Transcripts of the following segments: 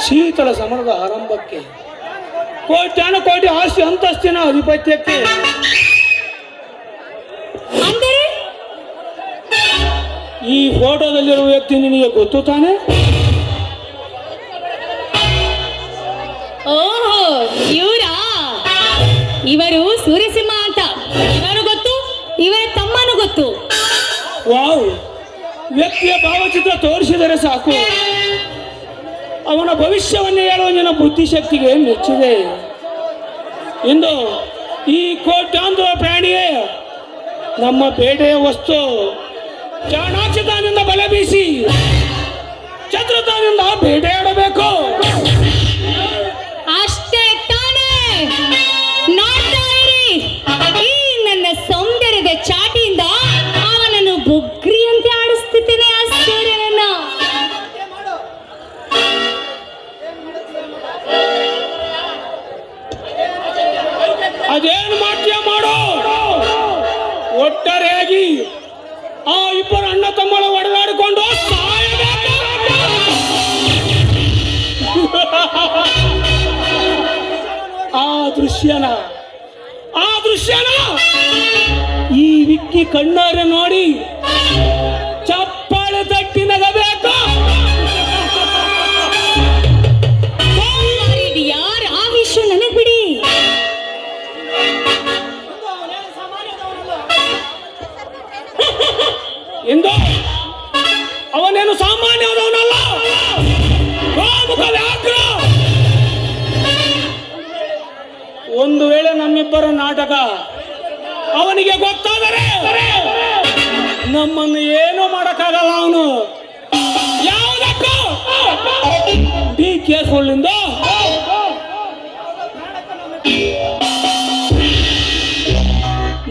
ಶೀತಲ ಸಮರದ ಆರಂಭಕ್ಕೆ, ಕೋಟ್ಯಾನು ಕೋಟಿ ಆಸ್ತಿ ಅಂತಸ್ತಿನ ಅಧಿಪತ್ಯಕ್ಕೆ. ಈ ಫೋಟೋದಲ್ಲಿರುವ ವ್ಯಕ್ತಿ ನಿನಗೆ ಗೊತ್ತು ತಾನೆ? ಓಹೋ, ಇವರು ಸೂರ್ಯಸಿಂಹ ಅಂತ. ಇವರು ಗೊತ್ತು, ಇವರ ತಮ್ಮನು ಗೊತ್ತು. ವಾವ್, ವ್ಯಕ್ತಿಯ ಭಾವಚಿತ್ರ ತೋರಿಸಿದರೆ ಸಾಕು, ಅವನ ಭವಿಷ್ಯವನ್ನೇ ಹೇಳುವ ನಿನ್ನ ಬುದ್ಧಿಶಕ್ತಿಗೆ ಮೆಚ್ಚಿದೆ. ಇಂದು ಈ ಕೋಟ್ಯಾಂತರ ಪ್ರಾಣಿಯೇ ನಮ್ಮ ಬೇಟೆಯ ವಸ್ತು. ಚಾಣಾಕ್ಷತನದಿಂದ ಬಲೆ ಬೀಸಿ ಚತುರತನದಿಂದ ಬೇಟೆಯಾಡಬೇಕು. ಅಷ್ಟೇ ತಾನೇ. ನೋಡ್ತಾ ಇರಿ, ಈ ನನ್ನ ಸೌಂದರ್ಯದ ಚಾಟಿಯಿಂದ ಅವನನ್ನು ಬುಗ್ರಿಯಂತೆ ಆಡಿಸ್ತಿದ್ದೇನೆ ಆ ಸೂರ್ಯನನ್ನ. ಅದೇನು ಮಾಡ್ತೀಯ ಮಾಡು. ಒಟ್ಟಾರೆಯಾಗಿ ಆ ಇಬ್ಬರು ಅಣ್ಣ ತಮ್ಮಳ ಒಡೆದಾಡಿಕೊಂಡು ಸಾಯಬೇಕು. ಆ ದೃಶ್ಯನ ಈ ವಿಕ್ಕಿ ಕಣ್ಣಾರೆ ನೋಡಿ ಚಪ್ಪಾಳೆ ತಟ್ಟಿ ನಗಬೇಕು. ಯಾರ ಆ ವಿಷಯ ನನಗ್ ಬಿಡಿ. ಎಂದು ಅವನೇನು ಸಾಮಾನ್ಯವಾದವನಲ್ಲ. ಒಂದು ವೇಳೆ ನಮ್ಮಿಬ್ಬರ ನಾಟಕ ಅವನಿಗೆ ಗೊತ್ತಾದರೆ ನಮ್ಮನ್ನು ಏನೂ ಮಾಡಕ್ಕಾಗಲ್ಲ. ಅವನು ಯಾವುದಕ್ಕೂ ಬಿ ಕೇರ್ಫುಲ್.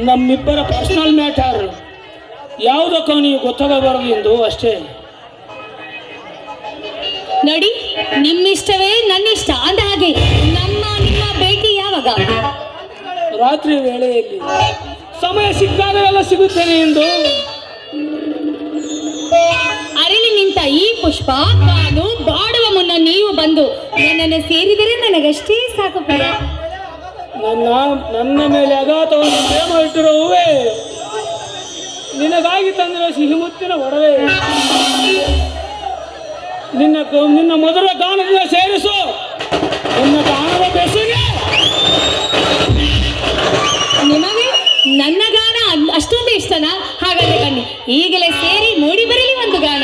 ನಮ್ಮಿಬ್ಬರ ಪರ್ಸನಲ್ ಮ್ಯಾಟರ್ ಯಾವುದಕ್ಕೂ ಅವನಿಗೆ ಗೊತ್ತಾಗಬಾರದು ಎಂದು ಅಷ್ಟೇ. ನೋಡಿ, ನಿಮ್ಮಿಷ್ಟವೇ ನನ್ನಿಷ್ಟ ಅಂದ ಹಾಗೆ ನಿಮ್ಮ ಭೇಟಿ ಯಾವಾಗ? ರಾತ್ರಿ ವೇಳೆಯಲ್ಲಿ ಸಮಯ ಸಿಕ್ಕಾಗಲೆಲ್ಲ ಸಿಗುತ್ತೇನೆ ಎಂದು. ಅರಳಿ ನಿಂತ ಈ ಪುಷ್ಪ ನಾನು ಬಾಡುವ ಮುನ್ನ ನೀವು ಬಂದು ನನ್ನನ್ನು ಸೇರಿದರೆ ನನಗಷ್ಟೇ ಸಾಕು. ನನ್ನ ಮೇಲೆ ಅಗಾಧವಾದ ಪ್ರೇಮ ಇಟ್ಟಿರುವೇ ನಿನಗಾಗಿ ತಂದಿರೋ ಸಿಹಿ ಮುತ್ತಿನ ಒಡವೆ. ನಿನ್ನ ಮಧುರ ಗಾನದಿಂದ ಸೇರಿಸು ನಿನ್ನ ಗಾನದ ಬೆಸುಗೆ. ನಿಮಗೆ ನನ್ನ ಗಾನ ಅಷ್ಟೊಂದು ಇಷ್ಟನಾ? ಹಾಗಾದ್ರೆ ಬನ್ನಿ, ಈಗಲೇ ಸೇರಿ ಮೂಡಿ ಬರಲಿ ಒಂದು ಗಾನ.